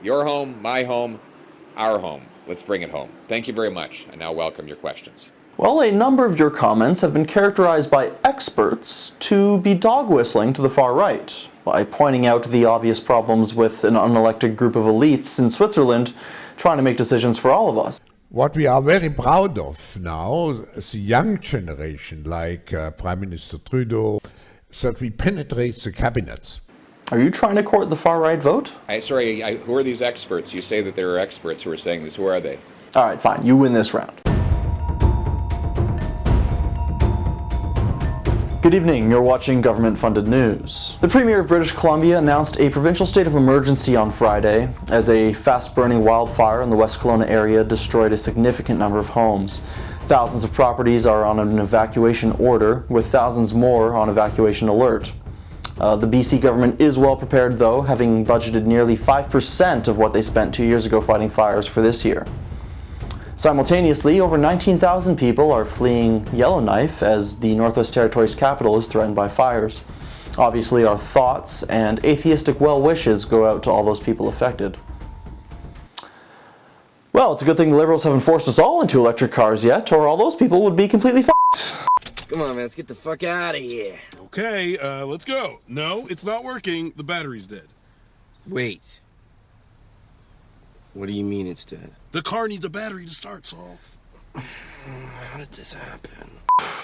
Your home, my home, our home. Let's bring it home. Thank you very much. I now welcome your questions. Well, a number of your comments have been characterized by experts to be dog whistling to the far right, by pointing out the obvious problems with an unelected group of elites in Switzerland trying to make decisions for all of us. What we are very proud of now, the young generation, like Prime Minister Trudeau, that we penetrate the cabinets. Are you trying to court the far-right vote? Who are these experts? You say that there are experts who are saying this. Who are they? All right, fine. You win this round. Good evening, you're watching government-funded news. The Premier of British Columbia announced a provincial state of emergency on Friday as a fast-burning wildfire in the West Kelowna area destroyed a significant number of homes. Thousands of properties are on an evacuation order, with thousands more on evacuation alert. The BC government is well prepared though, having budgeted nearly 5% of what they spent 2 years ago fighting fires for this year. Simultaneously, over 19,000 people are fleeing Yellowknife as the Northwest Territories capital is threatened by fires. Obviously, our thoughts and atheistic well wishes go out to all those people affected. Well, it's a good thing the Liberals haven't forced us all into electric cars yet, or all those people would be completely f***ed. Come on, man, let's get the fuck out of here. Okay, let's go. No, it's not working. The battery's dead. Wait. What do you mean it's dead? The car needs a battery to start, Saul. How did this happen?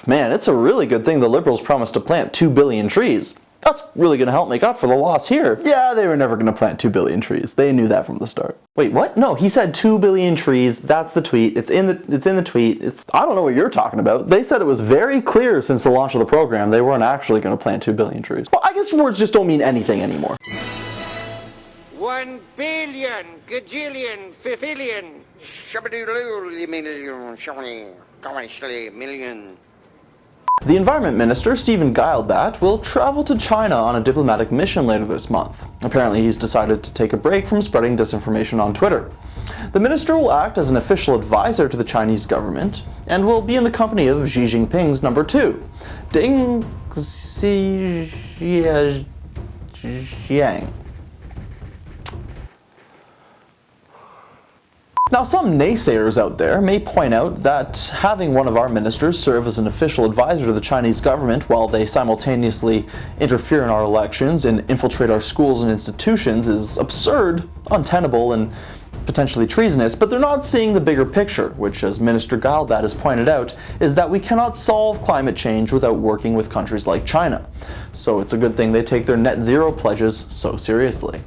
Man, it's a really good thing the Liberals promised to plant 2 billion trees. That's really going to help make up for the loss here. Yeah, they were never going to plant 2 billion trees. They knew that from the start. Wait, what? No, he said 2 billion trees. That's the tweet. It's in the tweet. I don't know what you're talking about. They said it was very clear since the launch of the program they weren't actually going to plant 2 billion trees. Well, I guess words just don't mean anything anymore. 1 billion, gajillion, fifillion, million. The Environment Minister, Stephen Guilbeault, will travel to China on a diplomatic mission later this month. Apparently he's decided to take a break from spreading disinformation on Twitter. The minister will act as an official advisor to the Chinese government and will be in the company of Xi Jinping's number 2, Deng Xiaojiang. Now, some naysayers out there may point out that having one of our ministers serve as an official advisor to the Chinese government while they simultaneously interfere in our elections and infiltrate our schools and institutions is absurd, untenable, and potentially treasonous, but they're not seeing the bigger picture, which, as Minister Guilbeault has pointed out, is that we cannot solve climate change without working with countries like China. So it's a good thing they take their net zero pledges so seriously.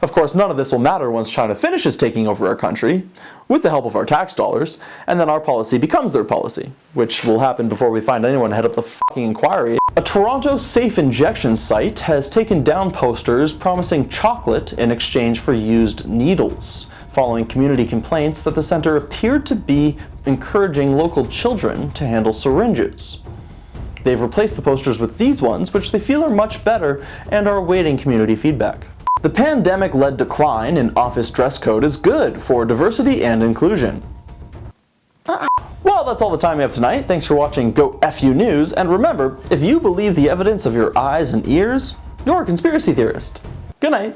Of course, none of this will matter once China finishes taking over our country, with the help of our tax dollars, and then our policy becomes their policy, which will happen before we find anyone to head up the fucking inquiry. A Toronto safe injection site has taken down posters promising chocolate in exchange for used needles, following community complaints that the center appeared to be encouraging local children to handle syringes. They've replaced the posters with these ones, which they feel are much better and are awaiting community feedback. The pandemic-led decline in office dress code is good for diversity and inclusion. Well, that's all the time we have tonight. Thanks for watching Go FU News, and remember, if you believe the evidence of your eyes and ears, you're a conspiracy theorist. Good night.